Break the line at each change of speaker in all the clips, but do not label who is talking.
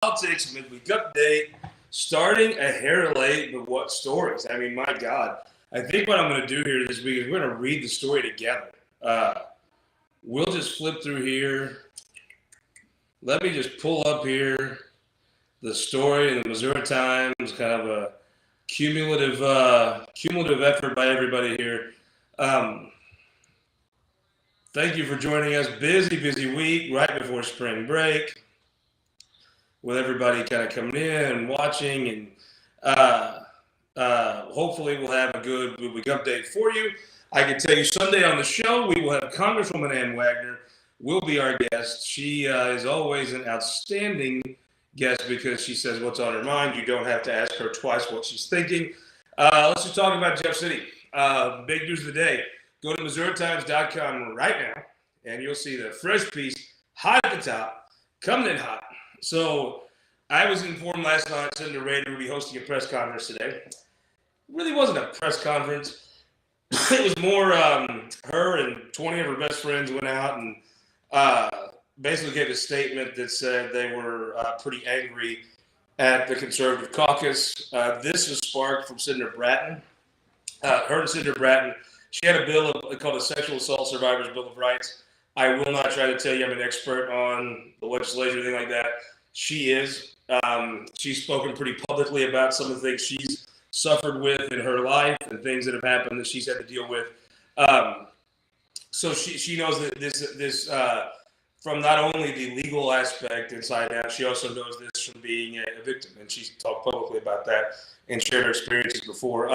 Politics Midweek Update. Starting a hair late, but what stories? I mean, my God. I think what I'm going to do here this week is we're going to read the story together. We'll just flip through here. Let me just pull up here the story in the Missouri Times, kind of a cumulative effort by everybody here. Thank you for joining us. Busy week right before spring break, with everybody kind of coming in and watching, and hopefully we'll have a good week update for you. I can tell you Sunday on the show, we will have Congresswoman Ann Wagner will be our guest. She is always an outstanding guest because she says what's on her mind. You don't have to ask her twice what she's thinking. Let's just talk about Jeff City. Big news of the day. Go to MissouriTimes.com right now, and you'll see the fresh piece hot at the top, coming in hot. So I was informed last night Senator Rader would be hosting a press conference today. It really wasn't a press conference. It was more her and 20 of her best friends went out and basically gave a statement that said they were pretty angry at the conservative caucus. This was sparked from Senator Bratton. Her and Senator Bratton, she had a bill called a Sexual Assault Survivors Bill of Rights. I will not try to tell you I'm an expert on the legislature or anything like that. She is. She's spoken pretty publicly about some of the things she's suffered with in her life and things that have happened that she's had to deal with. So she knows that this from not only the legal aspect inside out, she also knows this from being a victim, and she's talked publicly about that and shared her experiences before.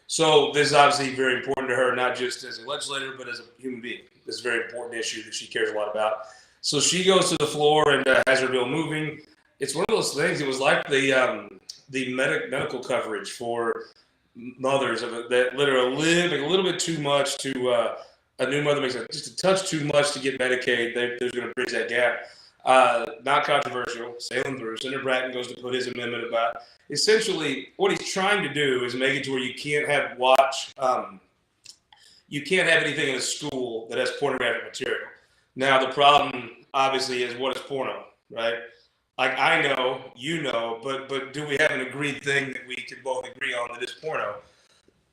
So this is obviously very important to her, not just as a legislator, but as a human being. This is a very important issue that she cares a lot about. So she goes to the floor and has her bill moving. It's one of those things. It was like the medical coverage for mothers that literally live a little bit too much to a new mother makes just a touch too much to get Medicaid. They're going to bridge that gap. Not controversial, sailing through. Senator Bratton goes to put his amendment about. Essentially, what he's trying to do is make it to where you can't have you can't have anything in a school that has pornographic material. Now, the problem, obviously, is what is porno, right? Like, I know, you know, but do we have an agreed thing that we can both agree on that is porno?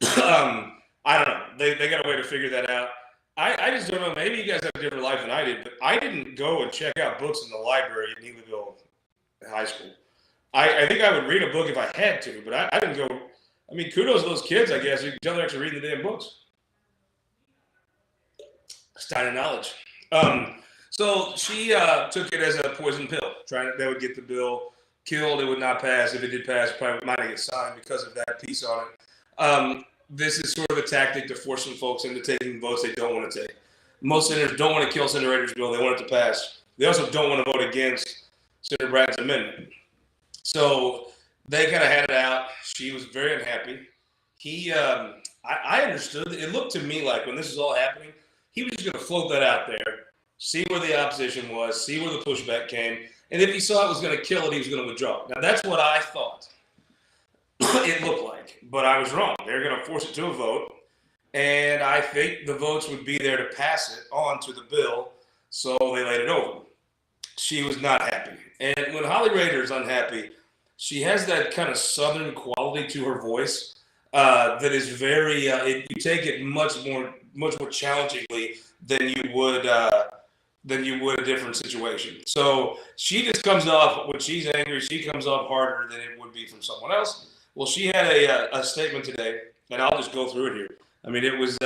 I don't know. They got a way to figure that out. I just don't know. Maybe you guys have a different life than I did, but I didn't go and check out books in the library in Neelyville High School. I think I would read a book if I had to, but I didn't go. I mean, kudos to those kids, I guess. You can tell they're actually reading the damn books. Stein of knowledge. So she took it as a poison pill. That would get the bill killed. It would not pass. If it did pass, probably might not get signed because of that piece on it. This is sort of a tactic to force some folks into taking votes they don't want to take. Most senators don't want to kill Senator Rader's bill. They want it to pass. They also don't want to vote against Senator Bratton's amendment. So they kind of had it out. She was very unhappy. I understood. It looked to me like when this was all happening, he was just going to float that out there, see where the opposition was, see where the pushback came, and if he saw it was going to kill it, he was going to withdraw. Now, that's what I thought it looked like, but I was wrong. They're going to force it to a vote, and I think the votes would be there to pass it on to the bill, so they laid it over. She was not happy. And when Holly Rader is unhappy, she has that kind of southern quality to her voice that is very you take it much more challengingly than you would a different situation. So she just comes off, when she's angry, she comes off harder than it would be from someone else. Well, she had a statement today, and I'll just go through it here. I mean, it was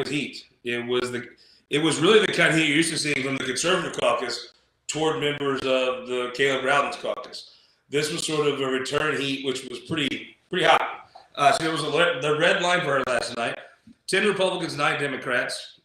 heat. It was really the kind of heat you're used to seeing from the conservative caucus toward members of the Caleb Rowland's caucus. This was sort of a return heat, which was pretty hot. So there was the red line for her last night. 10 Republicans, 9 Democrats.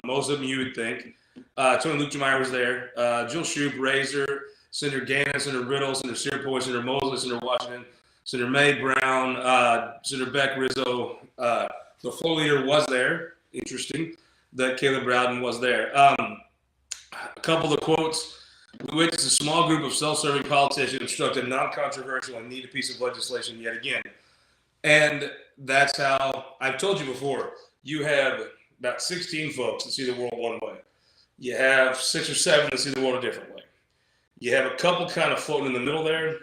Most of them you would think. Tony Luetkemeyer was there. Jill Shoup, Razor, Senator Gannon, Senator Riddle, Senator Searpoy, Senator Mosley, Senator Washington, Senator May Brown, Senator Beck Rizzo. The floor leader was there. Interesting that Caleb Rowland was there. A couple of quotes. We witnessed a small group of self-serving politicians obstruct a non-controversial and needed piece of legislation yet again. And that's how, I've told you before, you have about 16 folks that see the world one way. You have 6 or 7 that see the world a different way. You have a couple kind of floating in the middle there.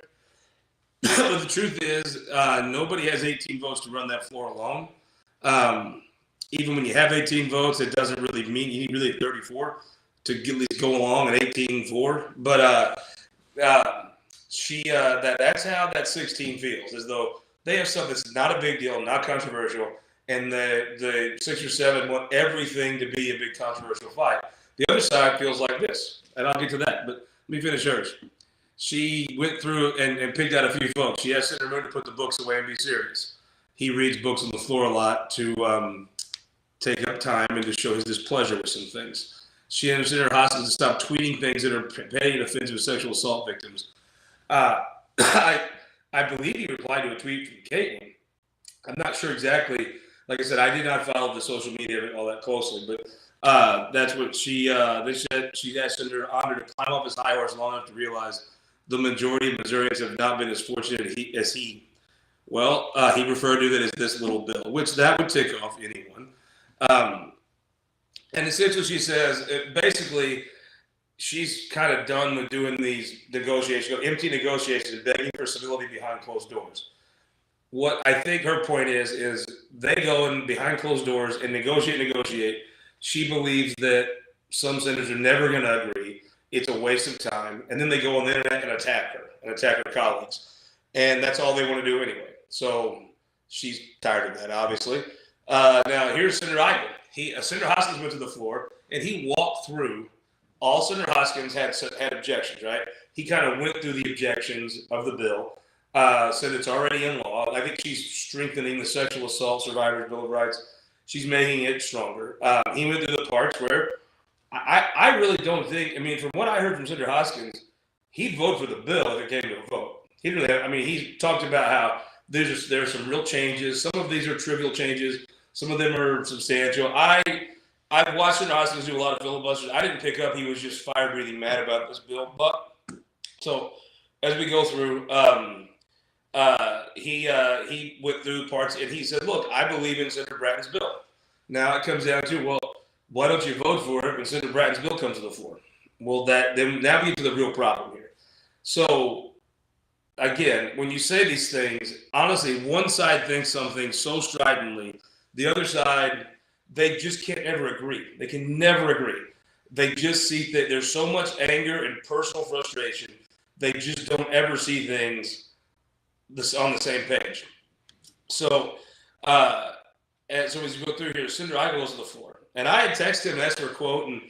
But the truth is, nobody has 18 votes to run that floor alone. Even when you have 18 votes, it doesn't really mean you need really 34 to at least go along at 18-4. But that's how that 16 feels, as though they have something that's not a big deal, not controversial, and the 6 or 7 want everything to be a big controversial fight. The other side feels like this, and I'll get to that, but let me finish hers. She went through and picked out a few folks. She asked Senator Moon to put the books away and be serious. He reads books on the floor a lot to take up time and to show his displeasure with some things. She asked Senator Hoskins to stop tweeting things that are petty and offensive sexual assault victims. I believe he replied to a tweet from Caitlin. I'm not sure exactly. Like I said, I did not follow the social media all that closely, but that's what she said. She asked Senator Honor to climb up his high horse long enough to realize the majority of Missourians have not been as fortunate as he. Well, he referred to that as this little bill, which that would tick off anyone. And essentially she says, basically, she's kind of done with doing these negotiations, empty negotiations and begging for civility behind closed doors. What I think her point is they go in behind closed doors and negotiate. She believes that some senators are never going to agree. It's a waste of time. And then they go on the internet and attack her colleagues. And that's all they want to do anyway. So she's tired of that, obviously. Now, here's Senator Eigel. Senator Hoskins went to the floor, and he walked through. All Senator Hoskins had objections, right? He kind of went through the objections of the bill, said it's already in law. I think she's strengthening the Sexual Assault Survivors Bill of Rights. She's making it stronger. He went through the parts where I really don't think, from what I heard from Senator Hoskins, he'd vote for the bill if it came to a vote. He didn't really he talked about how there are some real changes. Some of these are trivial changes. Some of them are substantial. I've watched Senator Hoskins do a lot of filibusters. I didn't pick up he was just fire-breathing mad about this bill. But so as we go through, he went through parts and he said, look, I believe in Senator Bratton's bill. Now it comes down to, well, why don't you vote for it when Senator Bratton's bill comes to the floor? Well, then now we get to the real problem here. So again, when you say these things, honestly, one side thinks something so stridently, the other side, they just can't ever agree. They can never agree. They just see that there's so much anger and personal frustration. They just don't ever see things on the same page. So, as we go through here, Senator Eigel goes to the floor. And I had texted him and asked for a quote, and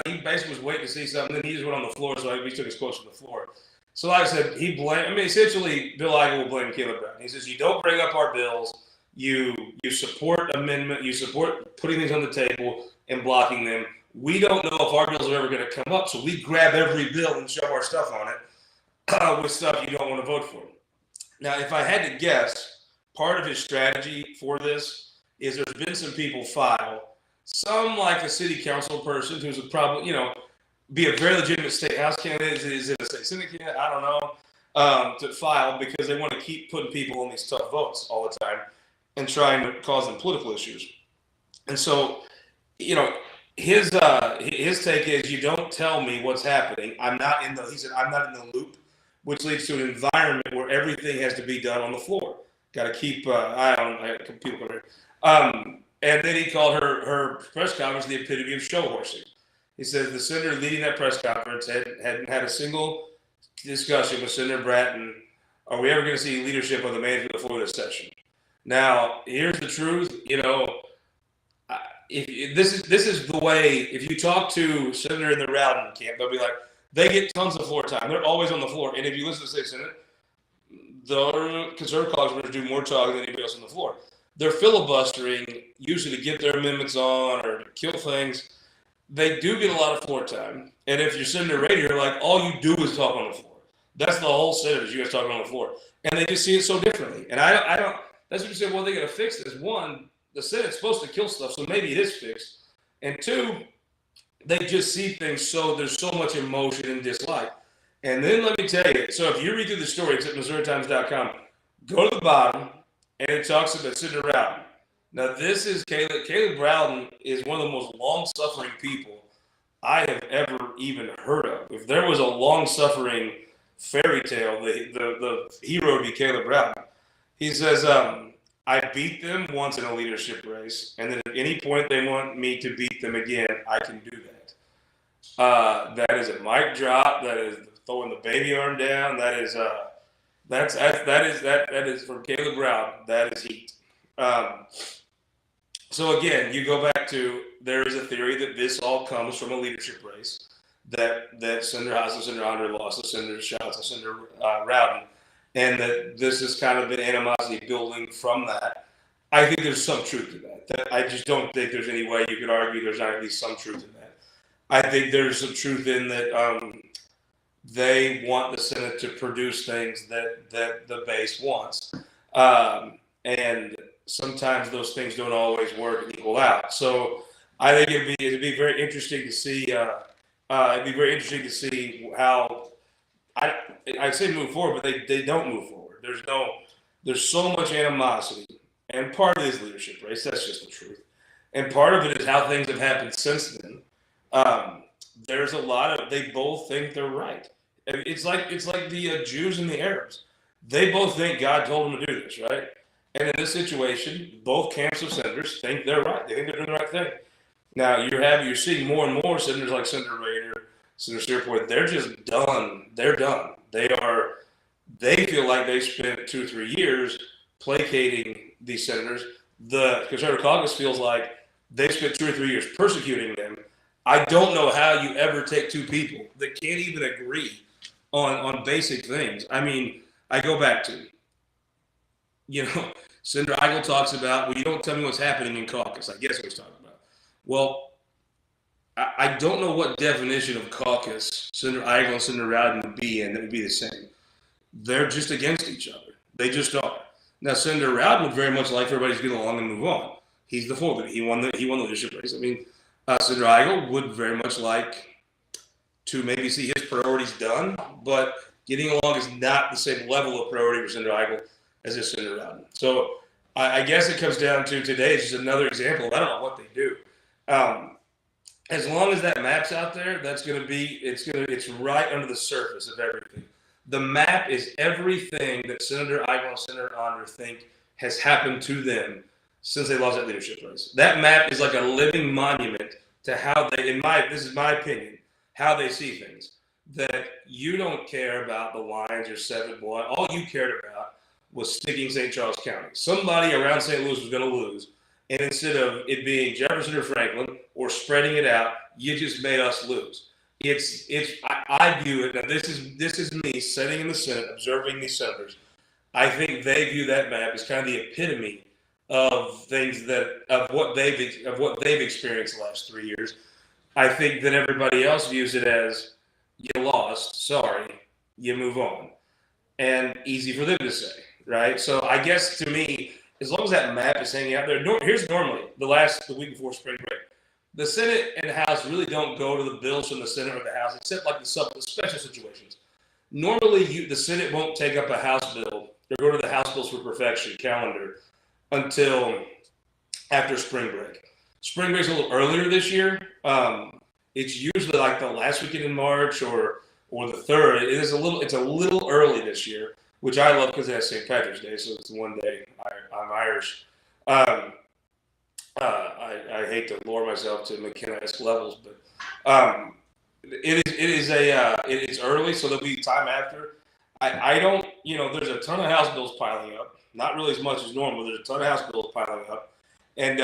he basically was waiting to see something. Then he just went on the floor, so we took his quotes from the floor. So like I said, essentially, Bill Eigel will blame Caleb Brown. He says, you don't bring up our bills. You support amendment. You support putting things on the table and blocking them. We don't know if our bills are ever going to come up, so we grab every bill and shove our stuff on it with stuff you don't want to vote for. Now, if I had to guess, part of his strategy for this is there's been some people file, some like a city council person who's probably, be a very legitimate state house candidate, is it a state senate candidate? I don't know, to file because they want to keep putting people on these tough votes all the time and trying to cause them political issues. And so, his take is, you don't tell me what's happening. He said, I'm not in the loop, which leads to an environment where everything has to be done on the floor. Got to keep eye on people here. And then he called her press conference the epitome of show horsing. He said the senator leading that press conference hadn't had a single discussion with Senator Bratton. Are we ever going to see leadership on the management of the Florida session? Now, here's the truth. If this is the way. If you talk to Senator in the Rowden camp, they'll be like, they get tons of floor time. They're always on the floor. And if you listen to the state senate, the conservative congressmen do more talking than anybody else on the floor. They're filibustering, usually to get their amendments on or to kill things. They do get a lot of floor time. And if you're sitting there radio, like, all you do is talk on the floor. That's the whole Senate, is you guys talking on the floor. And they just see it so differently. And I don't, that's what you say, well, they got to fix this. One, the Senate's supposed to kill stuff, so maybe it is fixed. And two, they just see things there's so much emotion and dislike. And then let me tell you, so if you read through the story, it's at MissouriTimes.com, go to the bottom, and it talks about Senator Rowden. Now, this is Caleb Rowden is one of the most long-suffering people I have ever even heard of. If there was a long-suffering fairy tale, the hero would be Caleb Brown. He says, I beat them once in a leadership race, and then at any point they want me to beat them again, I can do that. That is a mic drop. That is throwing the baby arm down. That is that is from Caleb Brown. That is heat. So again, you go back to, there is a theory that this all comes from a leadership race, that Senator Haas and Senator Andre lost to Senator Schatz and Senator Rowden, and that this has kind of been animosity building from that. I think there's some truth to that. I just don't think there's any way you could argue there's not at least some truth in that. I think there's some truth in that they want the Senate to produce things that the base wants. And sometimes those things don't always work and equal out. So I think it'd be very interesting to see. How I'd say move forward, but they don't move forward. There's so much animosity, and part of it is leadership race. That's just the truth, and part of it is how things have happened since then. There's a lot of, they both think they're right. It's like the Jews and the Arabs. They both think God told them to do this, right? And in this situation, both camps of senators think they're right. They think they're doing the right thing. Now you're seeing more and more senators like Senator Rader, Senator Searport. They're just done. They're done. They feel like they spent 2 or 3 years placating these senators. The conservative caucus feels like they spent 2 or 3 years persecuting them. I don't know how you ever take two people that can't even agree on basic things. I mean, I go back to, Senator Eigel talks about, well, you don't tell me what's happening in caucus. I guess what he's talking about. Well, I don't know what definition of caucus Senator Eigel and Senator Rowden would be in that would be the same. They're just against each other. They just are. Now, Senator Rowden would very much like for everybody to get along and move on. He's the forward. He won the leadership race. I mean, Senator Eigel would very much like to maybe see his priorities done, but getting along is not the same level of priority for Senator Eigel as is Senator Rowden. So I guess it comes down to today. It's just another example of I don't know what they do. As long as that map's out there, it's right under the surface of everything. The map is everything that Senator Eigel and Senator Andre think has happened to them since they lost that leadership race. That map is like a living monument to how they, this is my opinion, how they see things. That you don't care about the Lions or 7 boy. All you cared about was sticking St. Charles County. Somebody around St. Louis was going to lose. And instead of it being Jefferson or Franklin or spreading it out, you just made us lose. I view it, and this is me sitting in the Senate, observing these senators. I think they view that map as kind of the epitome of things of what they've experienced the last 3 years. I think that everybody else views it as you lost, sorry, you move on. And easy for them to say, right? So I guess to me, as long as that map is hanging out there, here's normally the week before spring break. The Senate and House really don't go to the bills from the Senate or the House, except like the special situations. Normally, the Senate won't take up a House bill or go to the House Bills for Perfection calendar until after spring break. Spring break's a little earlier this year. It's usually like the last weekend in March or the third. It's a little early this year, which I love because it has St. Patrick's Day, so it's one day I'm Irish. I hate to lower myself to McKenna-esque levels, but it is early, so there'll be time after. I don't, there's a ton of House bills piling up, not really as much as normal. There's a ton of House bills piling up, and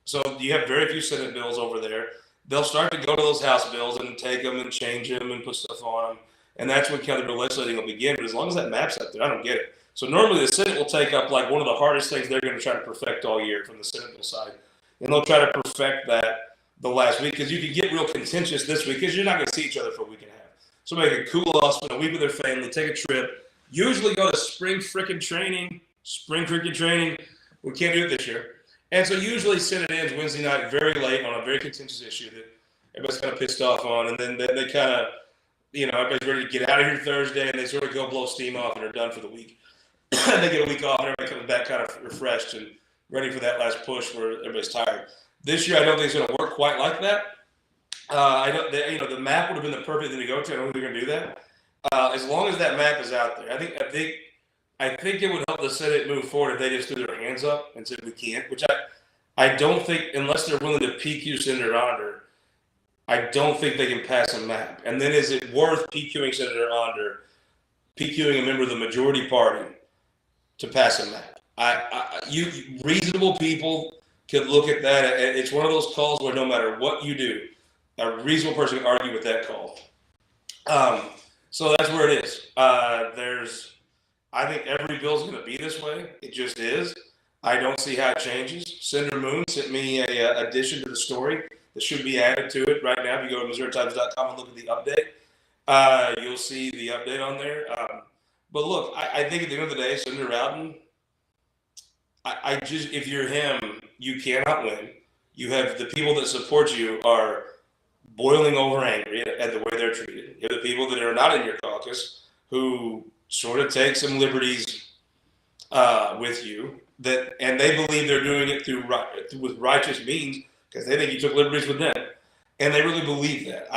so you have very few Senate bills over there. They'll start to go to those House bills and take them and change them and put stuff on them, and that's when kind of the legislating will begin. But as long as that map's out there, I don't get it. So normally the Senate will take up like one of the hardest things they're going to try to perfect all year from the Senate bill side. And they'll try to perfect that the last week because you can get real contentious this week because you're not going to see each other for a week and a half. So they can cool off, spend a week with their family, take a trip, usually go to spring freaking training. We can't do it this year. And so usually Senate ends Wednesday night very late on a very contentious issue that everybody's kind of pissed off on. And then they kind of, everybody's ready to get out of here Thursday and they sort of go blow steam off and they're done for the week. They get a week off and everybody comes back kind of refreshed and ready for that last push where everybody's tired. This year, I don't think it's going to work quite like that. I don't. The map would have been the perfect thing to go to. I don't think they're going to do that. As long as that map is out there, I think it would help the Senate move forward if they just threw their hands up and said we can't. Which I don't think, unless they're willing to PQ Senator Onder, I don't think they can pass a map. And then is it worth PQing Senator Onder, PQing a member of the majority party to pass a map? You reasonable people could look at that. It's one of those calls where no matter what you do, a reasonable person can argue with that call. So that's where it is. I think every bill is going to be this way. It just is. I don't see how it changes. Senator Moon sent me a addition to the story that should be added to it right now. If you go to MissouriTimes.com and look at the update, you'll see the update on there. But look, I think at the end of the day, Senator Rowden, if you're him, you cannot win. You have the people that support you are boiling over angry at the way they're treated. You have the people that are not in your caucus who sort of take some liberties with you, and they believe they're doing it with righteous means because they think you took liberties with them, and they really believe that.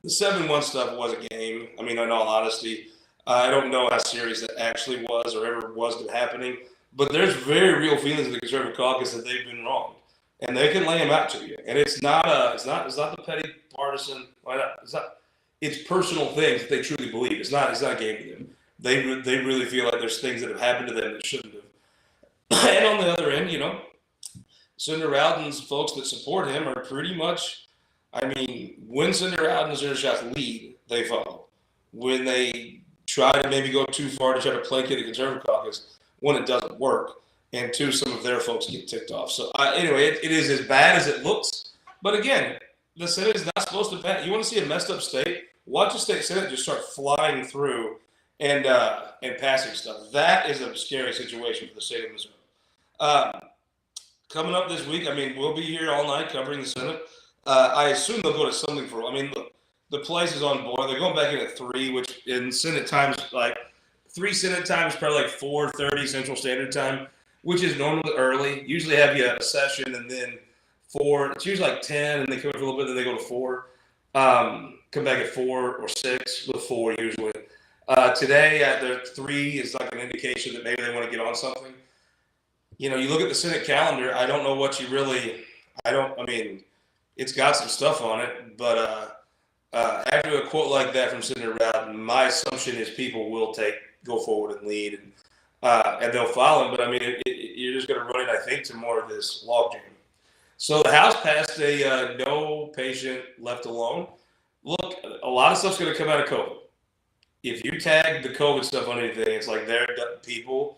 The 7-1 stuff was a game. I mean, in all honesty, I don't know how serious that actually was or ever was happening, but there's very real feelings in the conservative caucus that they've been wronged, and they can lay them out to you. And it's not the petty partisan. It's personal things that they truly believe. It's not a game to them. They really feel like there's things that have happened to them that shouldn't have. And on the other end, Senator Rowden's folks that support him are pretty much, when Senator Rowden and Senator Schatz lead, they follow. When they try to maybe go too far to try to placate the conservative caucus, one, it doesn't work, and two, some of their folks get ticked off. So anyway, it is as bad as it looks. But again, the Senate is not supposed to pass. You want to see a messed up state? Watch the state Senate just start flying through and passing stuff. That is a scary situation for the state of Missouri. Coming up this week, we'll be here all night covering the Senate. I assume they'll go to something look, the place is on board. They're going back in at 3, which in Senate times, 3 Senate times, probably 4:30 Central Standard Time, which is normally early. Usually have you a session and then 4. It's usually 10, and they come up for a little bit, then they go to 4. Come back at 4 or 6 with 4 usually. Today at the 3 is an indication that maybe they want to get on something. You look at the Senate calendar. I don't know what you really. It's got some stuff on it, but after a quote like that from Senator Rowden, my assumption is people will go forward and lead, and they'll follow him. But you're just going to run it, I think, to more of this logjam. So the House passed a no patient left alone. Look, a lot of stuff's going to come out of COVID. If you tag the COVID stuff on anything, it's like they're people,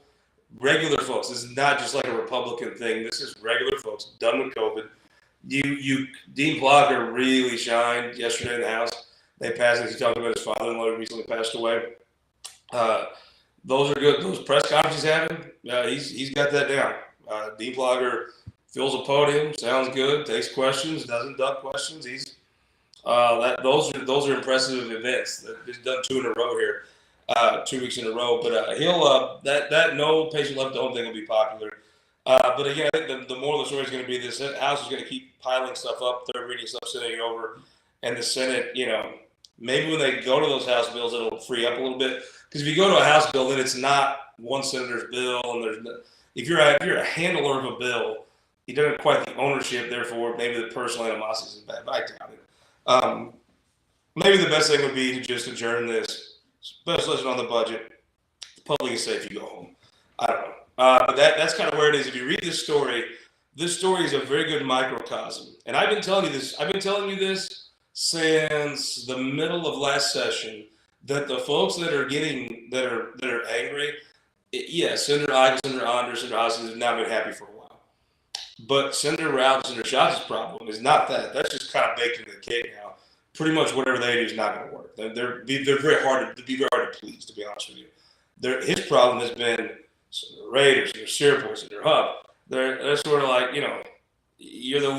regular folks. This is not just like a Republican thing. This is regular folks done with COVID. Dean Blocker really shined yesterday in the House. They passed it. He talked about his father-in-law who recently passed away. Those are good. Those press conferences he's having, he's got that down. Dean Blocker fills a podium, sounds good, takes questions, doesn't duck questions. Those are impressive events. He's done 2 in a row here, 2 weeks in a row. But he'll that no patient left at home thing will be popular. But again, I think the moral of the story is going to be this: House is going to keep piling stuff up, third reading stuff, sending it over, and the Senate, maybe when they go to those House bills, it'll free up a little bit. Because if you go to a House bill, then it's not one senator's bill, and if you're a handler of a bill, he doesn't quite the ownership. Therefore, maybe the personal animosity is bad. But I doubt it. Maybe the best thing would be to just adjourn this special session on the budget. The public is safe. You go home. I don't know. But that's kind of where it is. If you read this story is a very good microcosm. And I've been telling you this since the middle of last session, that the folks that are angry, Senator Ike, Senator Anders, Senator Hoskins have not been happy for a while. But Senator Rowden, Senator Schatz's problem is not that. That's just kind of baked into the cake now. Pretty much whatever they do is not going to work. They're very hard to please, to be honest with you. His problem has been Senator Rader, Senator Searpoint, Senator Huff. They're sort of like, you're the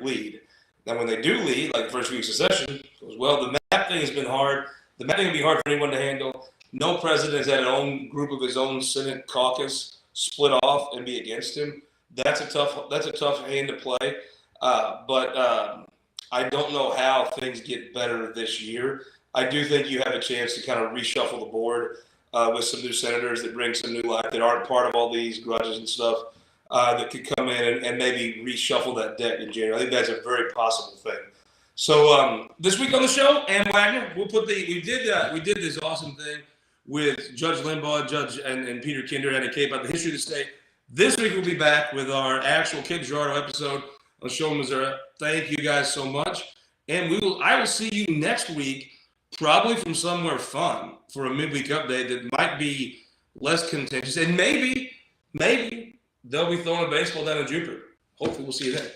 lead. Now, when they do lead, like the first weeks of session, it goes, well, the map thing has been hard. The map thing can be hard for anyone to handle. No president has had an own group of his own Senate caucus split off and be against him. That's a tough hand to play. But I don't know how things get better this year. I do think you have a chance to kind of reshuffle the board with some new senators that bring some new life that aren't part of all these grudges and stuff that could come in and maybe reshuffle that deck in January. I think that's a very possible thing. So this week on the show, Ann Wagner, we did this awesome thing with Judge Limbaugh, and Peter Kinder and a Cape about the history of the state. This week we'll be back with our actual Kid Gerardo episode on Show Missouri. Thank you guys so much. And I will see you next week, probably from somewhere fun for a midweek update that might be less contentious. And maybe they'll be throwing a baseball down in Jupiter. Hopefully we'll see you then.